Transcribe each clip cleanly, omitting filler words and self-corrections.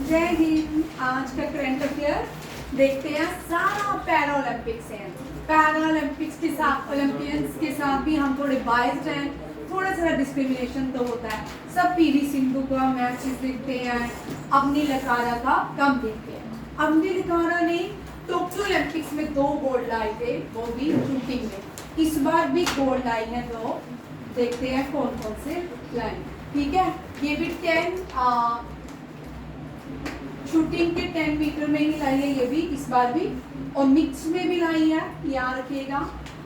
जय हिंद। आज का करंट अफेयर देखते हैं। सारा पैरा ओलंपिक्स है। पैरा ओलंपिक्स के साथ ओलंपियंस के साथ भी हम थोड़े बाइस्ड हैं। थोड़ा सा डिस्क्रिमिनेशन तो होता है। सब पीवी सिंधु का मैचेस देखते हैं, अवनी लकारा का कम देखते हैं। अवनी लकारा ने टोक्यो ओलंपिक्स में 2 गोल्ड लाए थे, वो भी शूटिंग में। इस बार भी गोल्ड लाई है, तो देखते हैं कौन कौन से लाए। ठीक है, ये भी 10 शूटिंग के 10 मीटर में ही लाई है, ये भी इस बार भी, और मिक्स में भी लाई है। याद रखिएगा,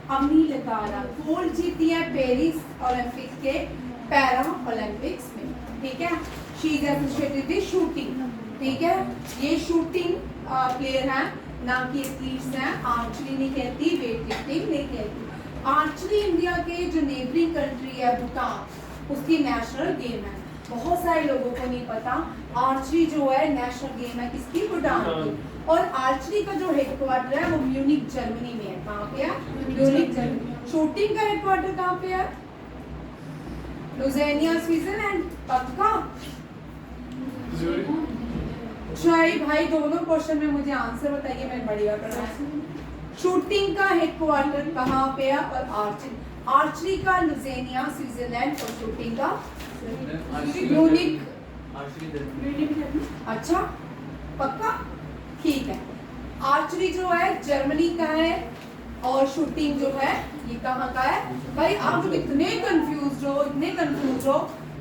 अवनी लकारा गोल्ड जीती है पेरिस ओलंपिक के पैरा ओलंपिक्स में। ठीक है, she is associated with shooting. ठीक है, ये शूटिंग प्लेयर है, ना कि एथलीट्स हैं। आर्चरी नहीं कहती, वेट लिफ्टिंग नहीं कहती। आर्चरी इंडिया के जो नेबरिंग कंट्री है भूटान, उसकी नेशनल गेम है। बहुत सारे लोगों को नहीं पता, आर्चरी जो है नेशनल गेम है किसकी, भूटान की। और आर्चरी का जो हेडक्वार्टर है वो म्यूनिक जर्मनी में है। कहाँ पे है? Munich Germany. शूटिंग का हेडक्वार्टर कहाँ पे है? Lausanne Switzerland. पक्का? शाही भाई, दोनों क्वेश्चन में मुझे आंसर बताइए, मैं बढ़िया कर रहा हूँ। शूटिंग का हेडक्वार्टर कहाँ पे है? और आर्चरी का लुज़ेनिया स्विट्जरलैंड, और शूटिंग का म्यूनिक। अच्छा, पक्का? ठीक है। आर्चरी जो है जर्मनी का है, और शूटिंग जो है ये कहाँ का है? भाई आप लोग इतने कंफ्यूज हो, इतने कंफ्यूज हो।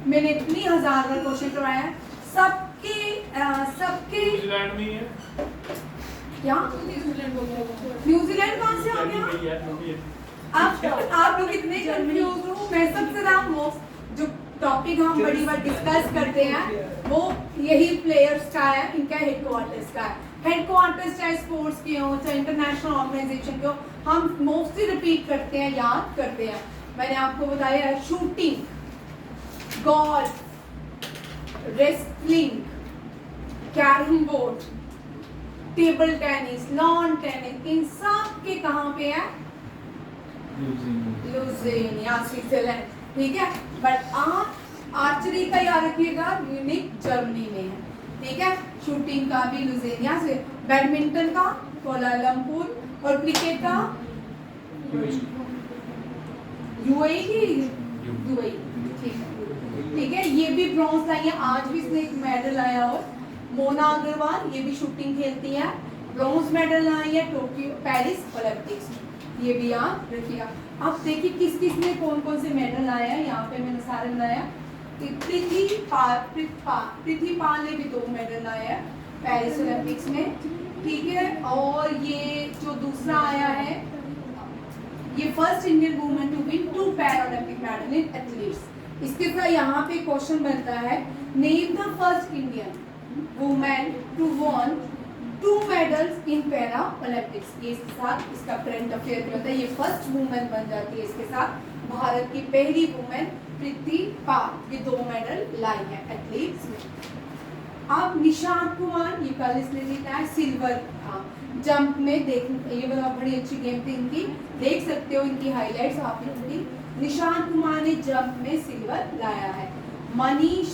मैंने इतनी हजार बार क्वेश्चन करवाया है। सबके न्यूजीलैंड में ही है। क्या न्यूजीलैंड कहाँ से आ गया? आप लोग इतने कंफ्यूज हो। मैं सबसे ज्यादा जो टॉपिक हम बड़ी बार डिस्कस करते हैं वो यही प्लेयर्स का है, इनका हेडक्वार्टर्स का है। हेडक्वार्टर्स चाहे स्पोर्ट्स के हो, चाहे इंटरनेशनल ऑर्गेनाइजेशन के हो, हम मोस्टली रिपीट करते हैं, याद करते हैं। मैंने आपको बताया है, shooting, golf, wrestling, carrom board, table tennis, lawn tennis, इन सब के कहाँ पे है? Lausanne Switzerland. ठीक है, बट आप आर्चरी का याद रखिएगा, म्यूनिक जर्मनी में है। ठीक है, शूटिंग का भी लुज़ेनिया से, बैडमिंटन का कोलालमपुर, और क्रिकेट का यूएई की यूएई। ठीक है, ये भी ब्रॉन्ज लाई है। आज भी इसने एक मेडल लाया। और मोना अग्रवाल, ये भी शूटिंग खेलती है, ब्रॉन्ज मेडल लाई है टोक्यो पेरिस ओलंपिक्स में। ये भी याद रखिएगा। अब देखिए किस किस ने कौन कौन से मेडल लाए हैं। यहाँ पे मैंने सारे बनाया। पृथ्वी पाल ने भी 2 मेडल लाए हैं पेरिस ओलंपिक्स में। ठीक है, और ये जो दूसरा आया है, ये first Indian woman to win 2 para Olympic medal in athletes. इसके साथ यहाँ पे क्वेश्चन बनता है, name the first Indian women to won 2 medals in para Olympics. ये इसके साथ इसका करंट अफेयर भी होता है। ये फर्स्ट वुमेन बन जाती है इसके साथ। भारत की पहली वुमेन पृथ्वी पाल, ये 2 मेडल लाई है एथलीट्स में। अब निशांत कुमार, ये कल इसने जीता है सिल्वर जंप में। देख, ये बड़ी अच्छी गेम थी इनकी, देख सकते हो इनकी हाईलाइट्स आप लोगों की। निशांत कुमार ने जंप में सिल्वर लाया है। मनीष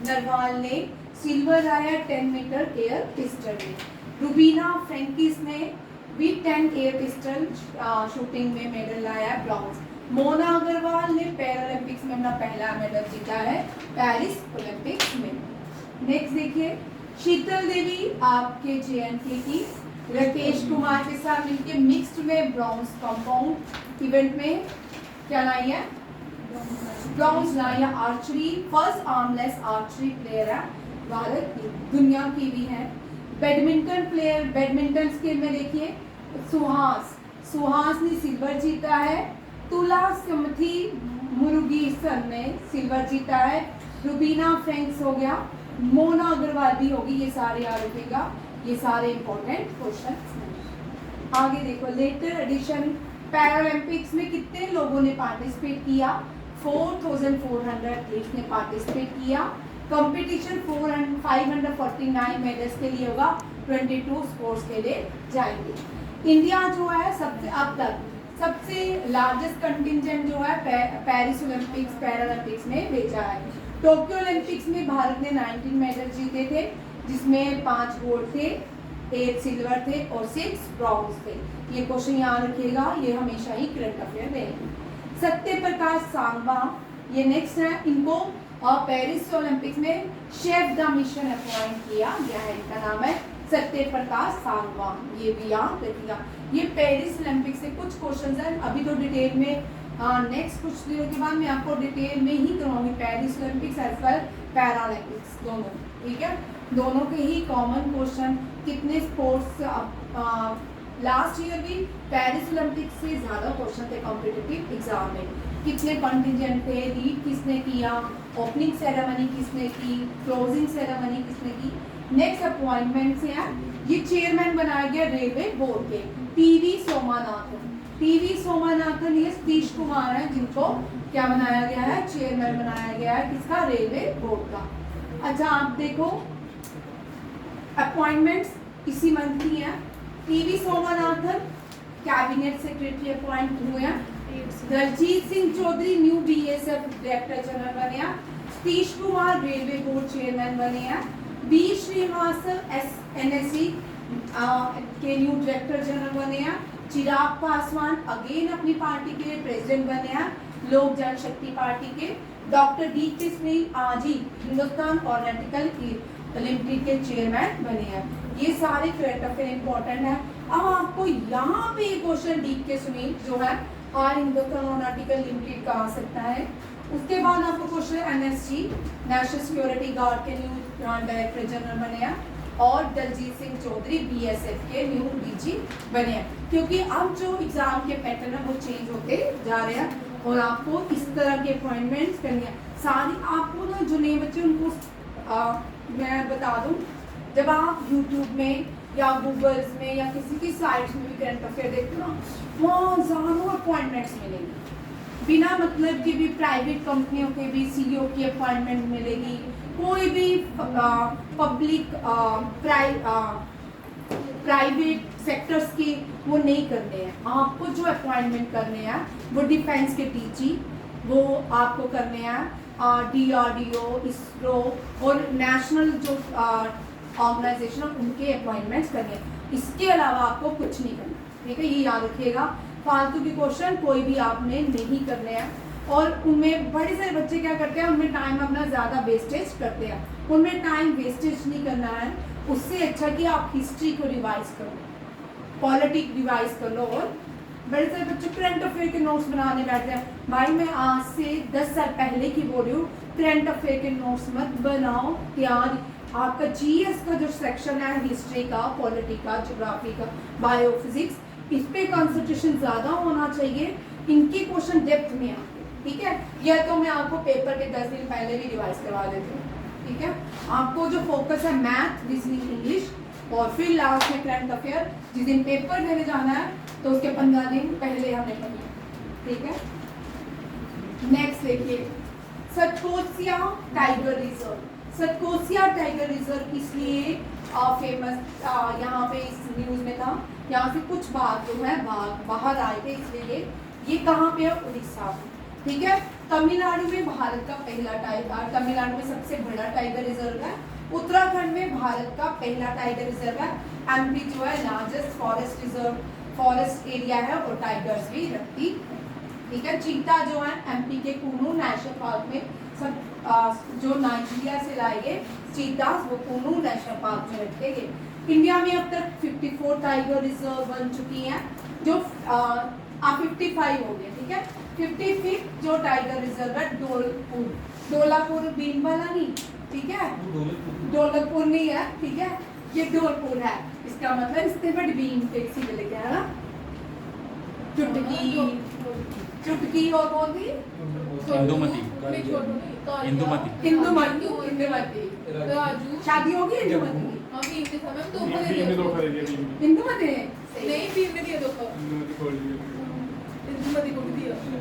नरवाल ने सिल्वर लाया 10 मीटर एयर पिस्टल में। रुबीना फ्रेंकिस ने भी 10 एयर पिस्टल शूटिंग में मेडल लाया है, ब्रॉन्ज। मोना अग्रवाल ने पैरा ओलंपिक्स में अपना पहला मेडल जीता है पेरिस ओलंपिक्स में। नेक्स्ट देखिए, शीतल देवी आपके JNK की राकेश कुमार के साथ मिलकर मिक्स्ड में ब्रॉन्ज कंपाउंड इवेंट में क्या लाई है? ब्रॉन्ज लाई है। Archery, first armless archery player है भारत की, दुनिया की भी है। बैडमिंटन प्लेयर, बैडमिंटन स्किल में देखिए, सुहास ने सिल्वर जीता है। तुला समथी मुरुगेसन ने सिल्वर जीता है। रुबीना फ्रेंक्स हो गया, मोना अग्रवाल भी होगी। ये सारे याद रखिएगा, ये सारे इंपॉर्टेंट क्वेश्चन हैं। आगे देखो, लेटर एडिशन पैरालंपिक्स में कितने लोगों ने पार्टिसिपेट किया? 4400 एथलीट्स ने पार्टिसिपेट किया। कंपटीशन 549 मेडल्स के लिए होगा, 22 स्पोर्ट्स के लिए जाएंगे। इंडिया जो है सबसे अब तक सबसे लार्जेस्ट कंटिजेंट जो है पेरिस ओलंपिक्स पैरा ओलंपिक्स में भेजा है। टोक्यो ओलंपिक्स में भारत ने 19 मेडल जीते थे। जिसमें 5 गोल्ड थे, 8 सिल्वर थे और 6 ब्रॉन्ज थे। ये क्वेश्चन याद रखिएगा, ये हमेशा ही करंट अफेयर रहेंगे। सत्य प्रकाश सांगवा, ये नेक्स्ट है, इनको पेरिस ओलंपिक्स में शेफ द मिशन अपॉइंट किया गया है। इनका नाम है सत्य प्रकाश सांगवा, ये भी याद रखिएगा। ये पेरिस ओलंपिक से कुछ क्वेश्चंस हैं, अभी तो डिटेल में नेक्स्ट कुछ दिनों के बाद मैं आपको डिटेल में ही कराऊंगी Paris Olympics as well para Olympics दोनों, ठीक है। दोनों के ही कॉमन क्वेश्चन, कितने स्पोर्ट्स, लास्ट ईयर भी पेरिस ओलंपिक्स से ज़्यादा क्वेश्चन थे कॉम्पिटिटिव एग्जाम में। कितने कंटिजेंट थे, लीड किसने किया, ओपनिंग सेरेमनी किसने की, क्लोजिंग सेरेमनी किसने की। नेक्स्ट अपॉइंटमेंट से है, ये चेयरमैन बनाया गया रेलवे बोर्ड के टीवी सोमानाथन। टीवी सोमानाथन ये सतीश कुमार है, जिनको क्या बनाया गया है, चेयरमैन बनाया गया है किसका, रेलवे बोर्ड का। अच्छा आप देखो अपॉइंटमेंट्स इसी मंथ की है। TV Somanathan cabinet secretary appoint हुए हैं। Daljit Singh Chaudhary new BSF director general बने हैं। Satish Kumar railway board chairman बने हैं। बी श्रीनिवासन एनएससी के न्यू डायरेक्टर जनरल बने हैं। चिराग पासवान अगेन अपनी पार्टी के प्रेसिडेंट बने हैं, लोक जनशक्ति पार्टी के। डॉक्टर डी के स्नेह आज ही हिंदुस्तान ऑर्गेनिकल लिमिटेड के चेयरमैन बने हैं। ये सारे करंट अफेयर इंपॉर्टेंट है। अब आपको यहाँ पे क्वेश्चन डी के सुनील जो है और हिंदुस्तान ऑर्गेनिकल लिमिटेड का आ सकता है। उसके बाद आपको question NSG national security guard के न्यू डायरेक्टर जनरल बने हैं और दलजीत सिंह चौधरी बीएसएफ के न्यू डीजी बने हैं। क्योंकि अब जो एग्जाम के पैटर्न है वो चेंज होते जा रहे हैं और आपको इस तरह के अपॉइंटमेंट्स करनी है। सारी आपको ना जो नए बच्चे उनको मैं बता दूं, जब आप यूट्यूब में या गूगल्स में या किसी की साइट्स में भी करंट अफेयर देखते हो ना, वहाँ ज़्यादा अपॉइंटमेंट्स मिलेंगी। बिना मतलब कि भी प्राइवेट कंपनियों के भी सीईओ की अपॉइंटमेंट मिलेगी। कोई भी पब्लिक प्राइवेट सेक्टर्स की वो नहीं करने हैं। आपको जो अपॉइंटमेंट करने हैं वो डिफेंस के डीजी वो आपको करने हैं, DRDO, इसरो और नेशनल जो ऑर्गेनाइजेशन उनके अपॉइंटमेंट्स करने हैं। इसके अलावा आपको कुछ नहीं करना, ठीक है, ये याद रखिएगा। फालतू के क्वेश्चन कोई भी आपने नहीं करने हैं। और उनमें बड़े सारे बच्चे क्या करते हैं, उनमें टाइम अपना ज़्यादा वेस्टेज करते हैं। उनमें टाइम वेस्टेज नहीं करना है। उससे अच्छा कि आप हिस्ट्री को रिवाइज करो, पॉलिटिक्स रिवाइज कर लो। और बड़े सारे बच्चे करंट अफेयर के नोट्स बनाने बैठते हैं। भाई मैं आज से 10 साल पहले की बोल रही हूँ, करंट अफेयर के नोट्स मत बनाओ। तैयार आपका जीएस का जो सेक्शन है, हिस्ट्री का, पॉलिटिक्स का, ज्योग्राफी का, बायो फिजिक्स, इस पे कंसंट्रेशन ज़्यादा होना चाहिए। इनके क्वेश्चन डेप्थ में आते, ठीक है। या तो मैं आपको पेपर के 10 दिन पहले भी रिवाइज करवा देती हूँ, ठीक है। आपको जो फोकस है मैथ, रीजनिंग, इंग्लिश और फिर लास्ट में करंट अफेयर। जिस दिन पेपर देने जाना है तो उसके 15 दिन पहले हमें पढ़ना, ठीक है। नेक्स्ट देखिए, Satkosia tiger reserve. Satkosia tiger reserve इसलिए फेमस यहाँ पे इस न्यूज़ में था, यहाँ से कुछ बात जो है बाहर आए थे, इसलिए ये कहाँ पे है, उड़ीसा में, ठीक है। तमिलनाडु में भारत का पहला टाइगर, तमिलनाडु में सबसे बड़ा टाइगर रिजर्व है। उत्तराखंड में भारत का पहला टाइगर रिजर्व है। एमपी जो है largest forest reserve, forest area है और टाइगर्स भी रखती, ठीक है। चीता जो है एमपी के कुनू नेशनल पार्क में, सब जो नाइजीरिया से लाए गए चीतास वो कुनू नेशनल पार्क में रखे गए। इंडिया में अब तक 54 टाइगर रिजर्व बन चुकी हैं, जो 55 हो गए, ठीक है। 55 जो टाइगर रिजर्व है डोलापुर भीमवाला नहीं, ठीक है, दौलतपुर नहीं है, ठीक है, ये डोलपुर है। इसका मतलब इससे बड़ी भीम टैक्सी में लेके है ना, चुटकी और कौन थी, इंदुमती। शादी होगी इंदुमती की, इंदुमती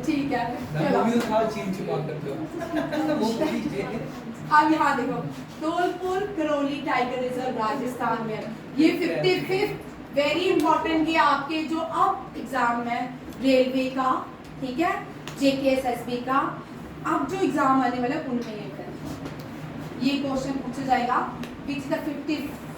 ठीक है। अब यहाँ देखो, धौलपुर करौली टाइगर रिजर्व राजस्थान में, ये 55 वेरी इंपॉर्टेंट। ये आपके जो अब एग्जाम है रेलवे का, ठीक है, JKSSB का अब जो एग्जाम आने वाला है उनमें ये क्वेश्चन पूछा जाएगा। Which is the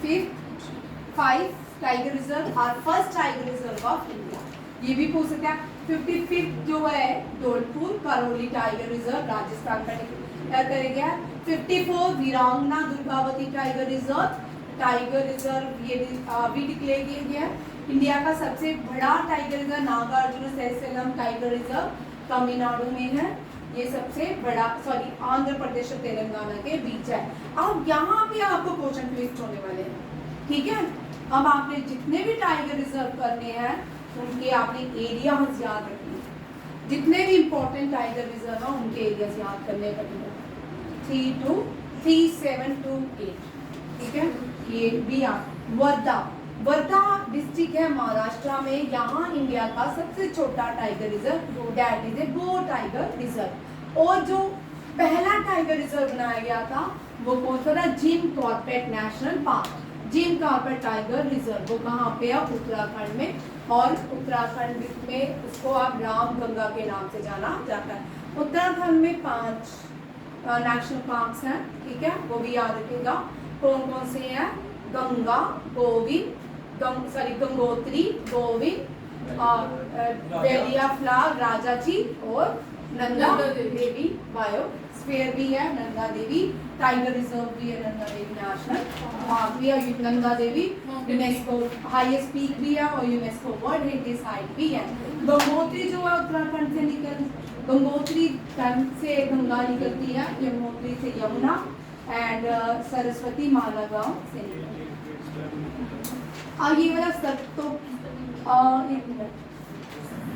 55th tiger reserve और first tiger reserve of India. ये भी पूछ सकते हैं। 55th जो है धौलपुर करौली टाइगर रिजर्व राजस्थान का करेंगे। 54 वीरांगना दुर्गावती टाइगर रिजर्व ये भी डिक्लेयर किया गया। इंडिया का सबसे बड़ा tiger reserve Nagarjuna Srisailam tiger reserve Tamil Nadu में है। ये सबसे बड़ा आंध्र प्रदेश और तेलंगाना के बीच है। अब यहाँ पे आपको क्वेश्चन ट्विस्ट होने वाले हैं, ठीक है। अब आपने जितने भी टाइगर रिजर्व करने हैं उनके आपने एरिया याद रखने, जितने भी इंपॉर्टेंट टाइगर रिजर्व है उनके एरिया याद करने पड़ेगा। 32728, ठीक है। ये भी आप वर्धा डिस्ट्रिक्ट है महाराष्ट्र में। यहाँ इंडिया का सबसे छोटा tiger reserve that is a bore tiger reserve. और जो पहला टाइगर रिजर्व बनाया गया था वो कौन सा था? Jim Corbett national park, Jim Corbett tiger reserve. वो कहाँ पे है? उत्तराखंड में। और उत्तराखंड में उसको आप राम गंगा के नाम से जाना जाता है। उत्तराखंड में 5 नेशनल पार्क्स हैं, ठीक है, वो भी याद रखिएगा। कौन कौन से हैं? गंगा, गंगोत्री, गोविंद, बेलियाफ्लावर, राजाजी और नंदा देवी बायोस्फीयर भी है। नंदा देवी टाइगर रिजर्व भी है। नंदा देवी नेशनल पार्क भी है। Nanda Devi UNESCO highest peak भी है और यूनेस्को वर्ल्ड हेरिटेज साइट भी है। गंगोत्री जो है उत्तराखंड से गंगोत्री से गंगा निकलती है, यमुनोत्री से यमुना एंड सरस्वती मालागांव से निकलती है। ये वाला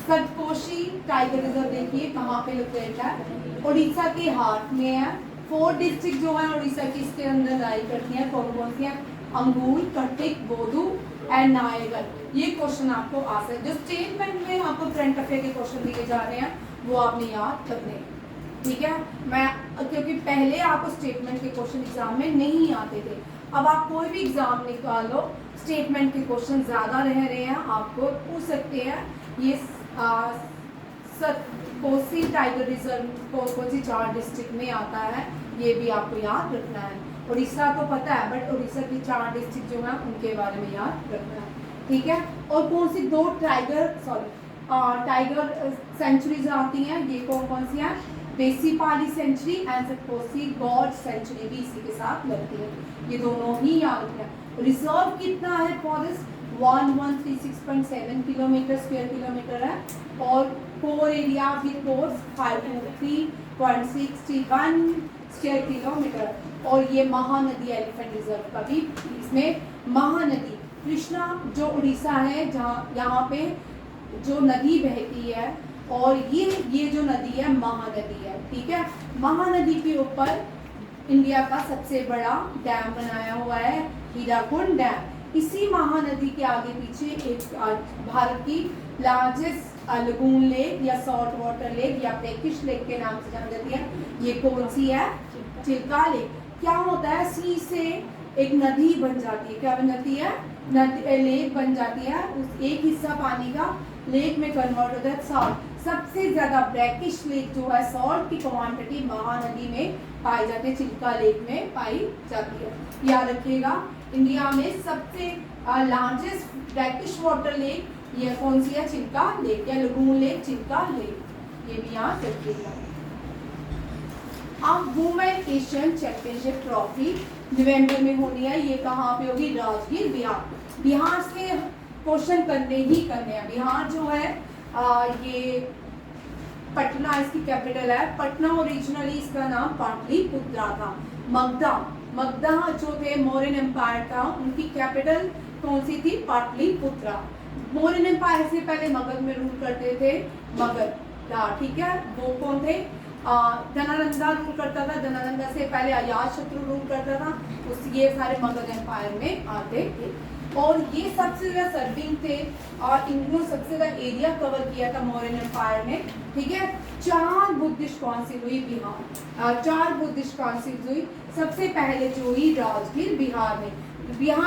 सतकोशी टाइगर रिजर्व देखिए कहाँ पे लोकेट है? उड़ीसा के हार्ट में है। 4 डिस्ट्रिक्ट जो है उड़ीसा की इसके अंदर लाई करती हैं। कौन कौन सी हैं? अंगूल, कटिक, बोधू एंड नायगढ़। ये क्वेश्चन आपको आ सकते हैं। जो स्टेटमेंट में आपको करंट अफेयर के क्वेश्चन दिए जा रहे हैं वो आपने याद करने, ठीक है। मैं क्योंकि पहले आपको स्टेटमेंट के क्वेश्चन एग्जाम में नहीं आते थे। अब आप कोई भी एग्जाम निकालो, स्टेटमेंट के क्वेश्चन ज़्यादा रह रहे हैं, आपको पूछ सकते हैं। ये कोसी टाइगर रिजर्व कौन कौन सी 4 डिस्ट्रिक्ट में आता है, ये भी आपको याद रखना है। उड़ीसा तो पता है बट उड़ीसा की 4 डिस्ट्रिक्ट जो है उनके बारे में याद रखना है, ठीक है। और कौन सी 2 टाइगर सेंचुरीज आती हैं, ये कौन कौन सी हैं? बेसीपाली सेंचुरी एंड सतकोसी गॉड सेंचुरी भी इसी के साथ लगती है। ये दोनों ही याद रखना है। रिजर्व कितना है फॉरेस्ट? 1136.7 स्क्वायर किलोमीटर है। और कोर एरिया भी कोर 523.61 स्क्वायर किलोमीटर। और ये महानदी एलिफेंट रिजर्व का भी इसमें महानदी कृष्णा जो उड़ीसा है जहाँ यहाँ पे जो नदी बहती है और ये जो नदी है महानदी है, ठीक है। महानदी के ऊपर इंडिया का सबसे बड़ा डैम बनाया हुआ है हीराकुंड डैम। इसी महानदी के आगे पीछे एक भारत की लार्जेस्ट लगून लेक या सॉल्ट वाटर लेक या ब्रैकिश लेक के नाम से जानी जाती है। ये कौन सी है? चिल्का लेक। क्या होता है? सी से एक नदी बन जाती है। क्या बन जाती है? लेक बन जाती है। उस एक हिस्सा पानी का लेक में कन्वर्ट होता है सॉल्ट। सबसे ज्यादा ब्रैकिश लेक जो है सॉल्ट की क्वांटिटी महानदी में पाई जाती है, चिल्का लेक में पाई जाती है। याद रखिएगा इंडिया में सबसे लार्जेस्ट ब्रैकिश वाटर लेक ये कौन सी है? चिल्का लेक या लगून लेक, चिल्का लेक, ये भी याद रखिएगा। अब वुमेन एशियन चैंपियनशिप ट्रॉफी नवंबर में होनी है। ये कहाँ पे होगी? राजगीर, बिहार। बिहार से क्वेश्चन करने ही करने हैं। बिहार जो है ये पटना इसकी कैपिटल है। पटना ओरिजिनली इसका नाम पाटलिपुत्रा था। मगधा जो थे मौर्यन एम्पायर का, उनकी कैपिटल कौन सी थी? पाटलिपुत्रा। मौर्यन एम्पायर से पहले मगध में रूल करते थे मगध, ठीक है। वो कौन थे? धनानंदा रूल करता था। धनानंदा से पहले अजातशत्रु रूल करता था। ये सारे मगध एम्पायर में आते थे और ये सबसे ज्यादा सर्विंग थे और इन्होंने सबसे ज्यादा एरिया कवर किया था मौर्यन एम्पायर ने, ठीक है। 4 बुद्धिस्ट काउंसिल हुई बिहार, 4 बुद्धिस्ट काउंसिल हुई। सबसे पहले जो हुई राजगीर बिहार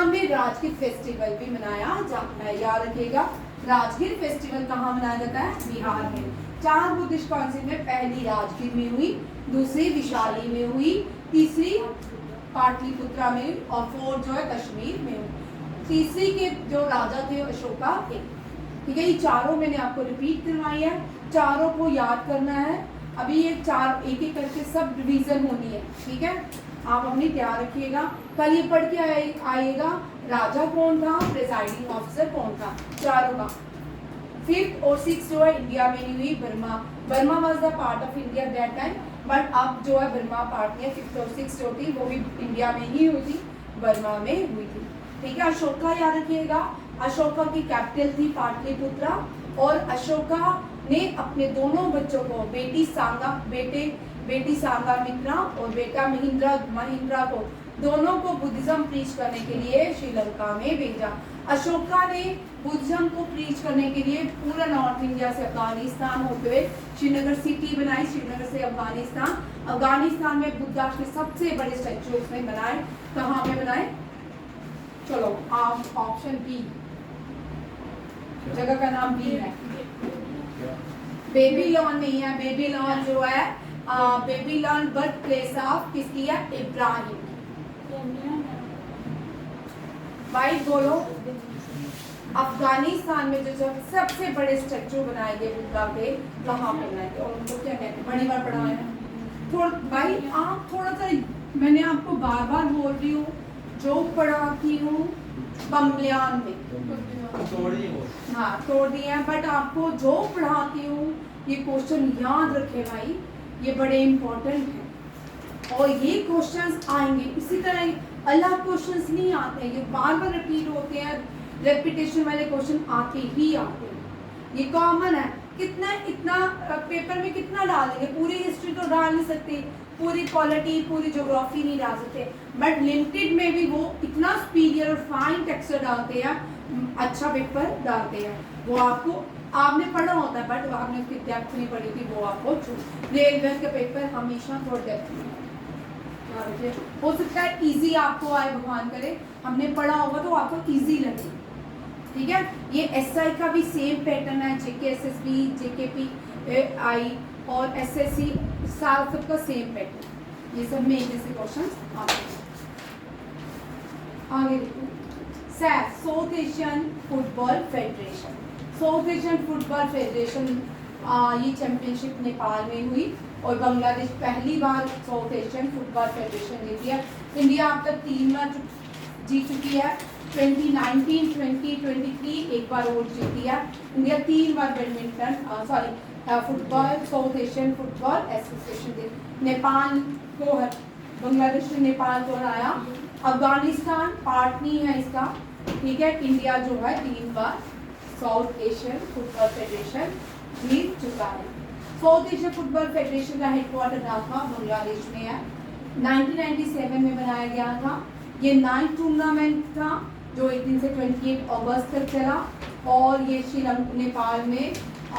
में राजगीर फेस्टिवल भी मनाया जाता है। याद रखिएगा राजगीर फेस्टिवल कहाँ मनाया जाता है? बिहार में। 4 बुद्धिस्ट काउंसिल में पहली राजगीर में हुई, दूसरी विशाली में हुई, तीसरी पाटलिपुत्रा में, और 4 जो है कश्मीर में। तीसरी के जो राजा थे अशोका थे। ठीक है, ये चारों मैंने आपको रिपीट करवाई है, चारों को याद करना है। अभी ये 4 एक एक करके सब रिवीजन होनी है। ठीक है, आप अपनी तैयार रखिएगा। कल ये पढ़ के आइएगा राजा कौन था, प्रिजाइडिंग ऑफिसर कौन था, चारों का। 5th और 6th जो है इंडिया में नहीं हुई, Burma. Burma was the part of India that time, but अब जो है बर्मा पार्ट नहीं है। 5th और 6th जो थी वो भी इंडिया में ही हुई थी, बर्मा में हुई थी। ठीक है, अशोका याद रखिएगा। अशोका की कैपिटल थी पाटलिपुत्रा, और अशोका ने अपने दोनों बच्चों को, बेटी सांगामित्रा और बेटा महिंद्रा को, दोनों को बुद्धिज्म प्रीच करने के लिए श्रीलंका में भेजा। अशोका ने बुद्धिज्म को प्रीच करने के लिए पूरा नॉर्थ इंडिया से अफगानिस्तान होते हुए श्रीनगर सिटी बनाई, श्रीनगर से अफगानिस्तान में बुद्धा के सबसे बड़े स्टैचू उसने बनाए। कहाँ पे बनाए? चलो आप ऑप्शन बी, जगह का नाम बी है। बेबीलोन नहीं है, बेबीलोन जो है बेबीलोन बर्थ प्लेस ऑफ किसकी है? इब्राहिम। भाई बोलो, अफगानिस्तान में जो सबसे बड़े स्टैचू बनाए गए बुद्धा के, कहाँ पे बनाए गए और उनको क्या कहते हैं? बड़ी बार पढ़ा है भाई। आप थोड़ा सा, मैंने आपको बार बार बोल रही हूँ, जो पढ़ाती हूँ बमलियान में हाँ तोड़ दिए हैं, बट आपको जो पढ़ाती हूँ ये क्वेश्चन याद रखे भाई, ये बड़े इंपॉर्टेंट हैं और ये क्वेश्चंस आएंगे। इसी तरह अलग क्वेश्चंस नहीं आते हैं, ये बार बार रिपीट होते हैं, रेपिटेशन वाले क्वेश्चन आते ही आते हैं, ये कॉमन है। कितना इतना पेपर में कितना डालेंगे? पूरी हिस्ट्री तो डाल नहीं सकते, पूरी पॉलिटी, पूरी ज्योग्राफी नहीं डाल सकते, बट लिमिटेड में भी वो इतना सुपीरियर और फाइन टेक्सचर डालते हैं, अच्छा पेपर डालते हैं। वो आपको, आपने पढ़ा होता है बट आपने उसकी डेप्थ नहीं पढ़ी थी, वो आपको रेलवे का पेपर हमेशा थोड़ा डेप्थ में हो सकता है इजी आपको आए, भगवान करे हमने पढ़ा होगा तो आपको इजी लगे। ठीक है, ये एसआई का भी सेम पैटर्न है, जेके एसएसबी, जेकेपी आई और एसएससी, साल सबका सेम पैटर्न, ये सब में जैसे क्वेश्चन आते हैं। आगे देखो, Saif south Asian football federation. South Asian football federation ये चैंपियनशिप नेपाल में हुई और बांग्लादेश पहली बार साउथ एशियन फुटबॉल फेडरेशन जीती है। इंडिया अब तक 3 बार जीत चुकी है, 2019, 2023 एक बार और जीती है। इंडिया 3 बार badminton football South Asian football association दे। नेपाल को, बांग्लादेश ने नेपाल को हराया। अफगानिस्तान पार्ट नहीं है इसका। ठीक है, इंडिया जो है 3 बार साउथ एशियन फुटबॉल फेडरेशन जीत चुका है। साउथ एशियन फुटबॉल फेडरेशन का हेडक्वार्टर ढाका बांग्लादेश में है। 1997 में बनाया गया था। ये 9th टूर्नामेंट था जो 18 से 28 अगस्त तक चला और ये श्रीलंका नेपाल में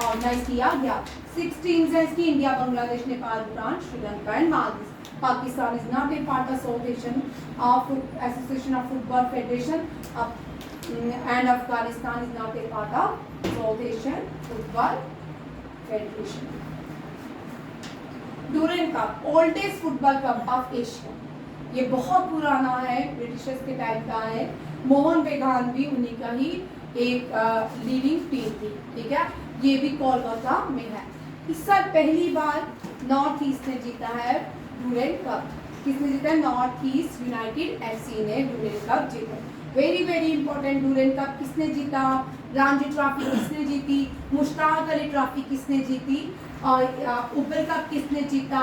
ऑर्गेनाइज किया गया। 6 टीम्स है इसकी, India, Bangladesh, Nepal, Bhutan, Sri Lanka and Maldives. Pakistan is not a part of South Asian Association of Football Federation and Afghanistan is not a part of South Asian Football Federation. Durand Cup, oldest football cup of Asia. ये बहुत पुराना है, Britishers के time का है। मोहन बेगान भी उन्हीं का ही एक लीडिंग टीम थी। ठीक है, ये भी कोलकाता में है। इस साल पहली बार नॉर्थ ईस्ट ने जीता है डूरेंट कप। किसने जीता है? नॉर्थ ईस्ट यूनाइटेड एफसी ने डूरेंट कप जीता। Very very important, Durand cup किसने जीता? रणजी ट्रॉफी किसने जीती? मुश्ताक अली ट्रॉफी किसने जीती? और उबर कप किसने जीता?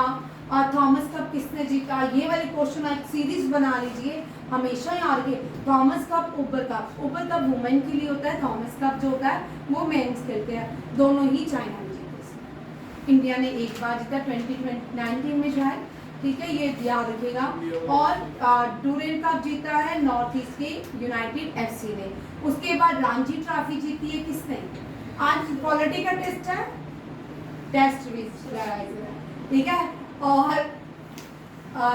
थॉमस कप किसने जीता? ये वाले क्वेश्चन एक सीरीज बना लीजिए, हमेशा याद रखिए। थॉमस कप, उबर कप। उबर कप वुमेन के लिए होता है, थॉमस कप जो होता है वो मेंस खेलते हैं। दोनों ही चाइना में जीते। इंडिया ने एक बार जीता 2019 में शायद। ठीक है, ये याद रखिएगा। और डूरेंट कप जीता है नॉर्थ ईस्ट के यूनाइटेड एफसी ने। उसके बाद रणजी ट्रॉफी जीती है किसने? आज क्वालिटी का टेस्ट है, टेस्ट भी। ठीक है, और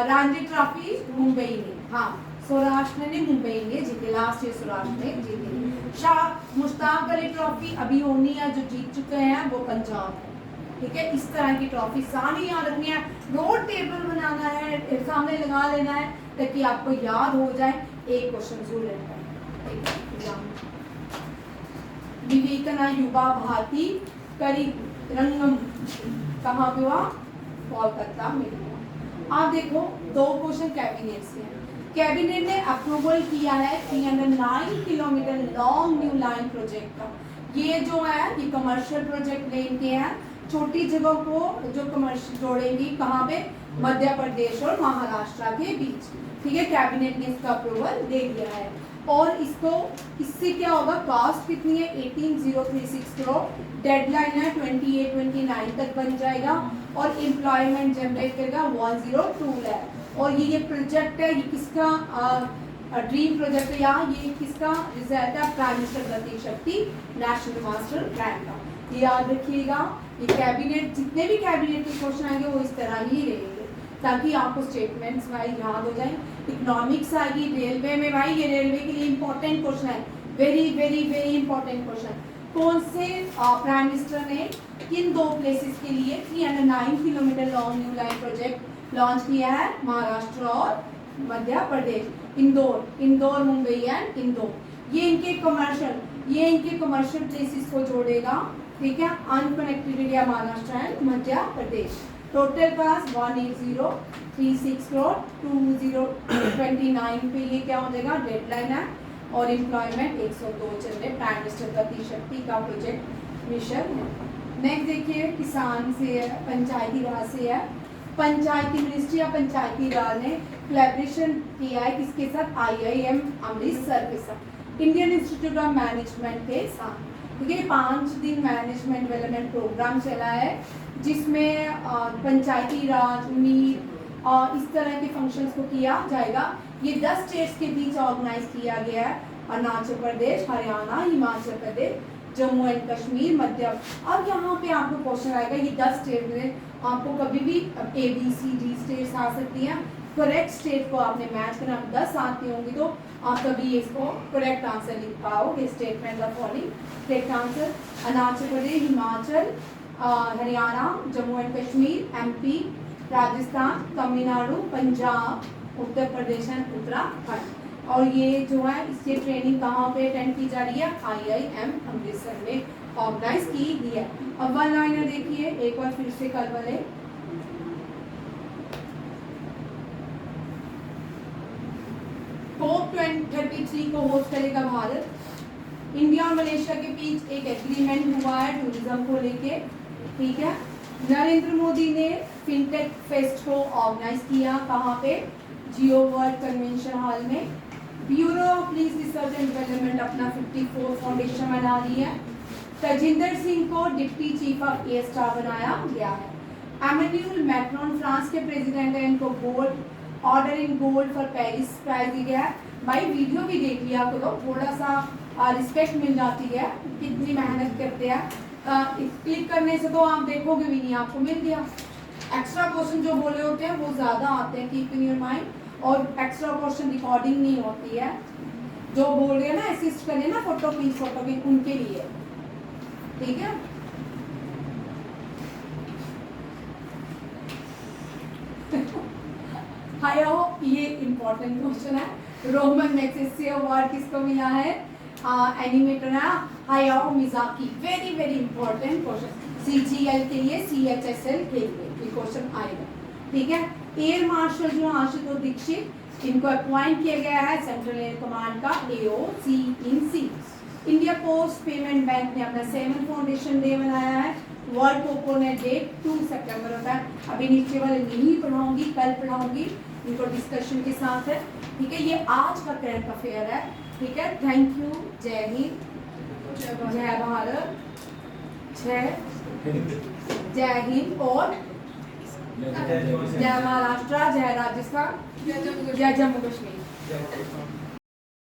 रणजी ट्रॉफी मुंबई ने, हाँ सौराष्ट्र ने मुंबई ने जीती, लास्ट ईयर सौराष्ट्र ने जीती। शाह मुश्ताक अली ट्रॉफी अभी होनी है, जो जीत चुके हैं वो पंजाब है। ठीक है, इस तरह की ट्रॉफी सारी याद रखनी है, रोड टेबल बनाना है, सामने लगा लेना है। ताकि आपको याद हो जाए, एक क्वेश्चन जरूर रहता है एग्जाम। विवेकानंद युवा भारती करी रंगम कहाँ पे हुआ? कोलकाता में हुआ। आप देखो दो क्वेश्चन कैबिनेट से हैं। कैबिनेट ने अप्रूवल किया है 309 kilometre long new line project का। ये जो है ये कमर्शियल प्रोजेक्ट लेन के हैं, छोटी जगह को जो कमर्शियल जोड़ेंगी कहाँ पे? मध्य प्रदेश और महाराष्ट्र के बीच। ठीक है, कैबिनेट ने इसका अप्रूवल दे दिया है। और इसको इससे क्या होगा? कॉस्ट कितनी है? 18,036 करोड़। डेडलाइन है 28-29 तक बन जाएगा और एम्प्लॉयमेंट जनरेट करेगा 102 लाख। और ये प्रोजेक्ट है, ये किसका ड्रीम प्रोजेक्ट है? यहाँ ये किसका रिजल्ट है? प्राइम मिनिस्टर गति शक्ति नेशनल मास्टर प्लान का। ये याद रखिएगा। ये कैबिनेट जितने भी कैबिनेट के क्वेश्चन आएंगे वो इस तरह ही रहेंगे ताकि आपको स्टेटमेंट्स भाई याद हो जाए। इकोनॉमिक्स आएगी, रेलवे में भाई ये रेलवे के लिए इंपॉर्टेंट क्वेश्चन है, very very very important question. कौन से प्राइम मिनिस्टर ने किन दो प्लेसेस के लिए 309 kilometre long new line project launch किया है? महाराष्ट्र और मध्य प्रदेश। इंदौर मुंबई एंड इंदौर। ये इनके कमर्शियल प्लेसेस को जोड़ेगा। ठीक है, unconnected area Maharashtra and Madhya Pradesh. Total cast 18036 crore 2029 पे ये क्या हो जाएगा? डेडलाइन है। और एम्प्लॉयमेंट 102 चल रहे। प्राइम मिनिस्टर गति शक्ति का प्रोजेक्ट मिशन है। नेक्स्ट देखिए किसान से है, पंचायती राज से है। पंचायती मिनिस्ट्री या पंचायती राज ने कोलैबोरेशन किया है किसके साथ? IIM अमृतसर के साथ, इंडियन इंस्टीट्यूट ऑफ मैनेजमेंट के साथ। ठीक है, 5 दिन मैनेजमेंट डेवलपमेंट प्रोग्राम चला है जिसमें पंचायती राज मीर इस तरह के फंक्शंस को किया जाएगा। ये 10 स्टेट्स के बीच ऑर्गेनाइज किया गया है, अरुणाचल प्रदेश, हरियाणा, हिमाचल प्रदेश, जम्मू एंड कश्मीर, मध्य। अब यहाँ पे आपको क्वेश्चन आएगा, ये 10 स्टेट में आपको कभी भी ABCD स्टेट्स आ सकती हैं। करेक्ट स्टेट को आपने मैच करना, 10 आती होंगी तो आप कभी इसको करेक्ट आंसर लिख पाओगे। Statement of following correct answer: Arunachal Pradesh, Himachal, Haryana, Jammu and Kashmir, MP, Rajasthan, Tamil Nadu, Punjab, Uttar Pradesh and Uttarakhand. और ये जो है इसकी ट्रेनिंग कहाँ पे अटेंड की जा रही है? IIM अमृतसर में ऑर्गेनाइज की गई है। अब वन लाइनर देखिए एक बार फिर से कल वाले। COP 33 को होस्ट करेगा भारत। इंडिया और मलेशिया के बीच एक एग्रीमेंट हुआ है टूरिज्म को लेके। ठीक है, नरेंद्र मोदी ने फिनटेक फेस्ट को ऑर्गेनाइज किया कहाँ पे? जियो वर्ल्ड कन्वेंशन हॉल में। Bureau of peace research and development अपना 54 फाउंडेशन बना रही है। तजिंदर सिंह को deputy chief of air staff बनाया गया है। एमेन्यूल मैक्रोन फ्रांस के प्रेसिडेंट हैं, इनको gold order in gold for Paris prize दिया गया है। भाई वीडियो भी देख लिया करो, थोड़ा सा रिस्पेक्ट मिल जाती है, कितनी मेहनत करते हैं। क्लिक करने से तो आप देखोगे भी नहीं, आपको मिल गया। एक्स्ट्रा क्वेश्चन जो बोले होते हैं वो ज़्यादा आते हैं, कीप इन योर माइंड। और एक्स्ट्रा क्वेश्चन रिकॉर्डिंग नहीं होती है, जो बोल रहे हैं ना असिस्ट करें ना फोटो की उनके लिए। ठीक है, हायो ये इम्पोर्टेंट क्वेश्चन है। रोमन मैग्सेसे अवार्ड किसको मिला है? एनिमेटर है Hayao Miyazaki. Very very important question, CGL के लिए, CHSL के लिए ये क्वेश्चन आएगा। ठीक है, एयर मार्शल जो आशुतोष दीक्षित, इनको अपॉइंट किया गया है सेंट्रल एयर कमांड का AOC इन सी। इंडिया पोस्ट पेमेंट बैंक ने अपना 7th फाउंडेशन डे मनाया है। वर्ल्ड कोकोनट डे 2 सितंबर होता है। अभी नीचे वाले नहीं पढ़ाऊंगी, कल पढ़ाऊंगी, इनको डिस्कशन के साथ है। ठीक है, ये आज का करंट अफेयर है। ठीक है, थैंक यू। जय हिंद, जय भारत, जय हिंद और जय महाराष्ट्र, जय राजस्थान, जय जम्मू कश्मीर।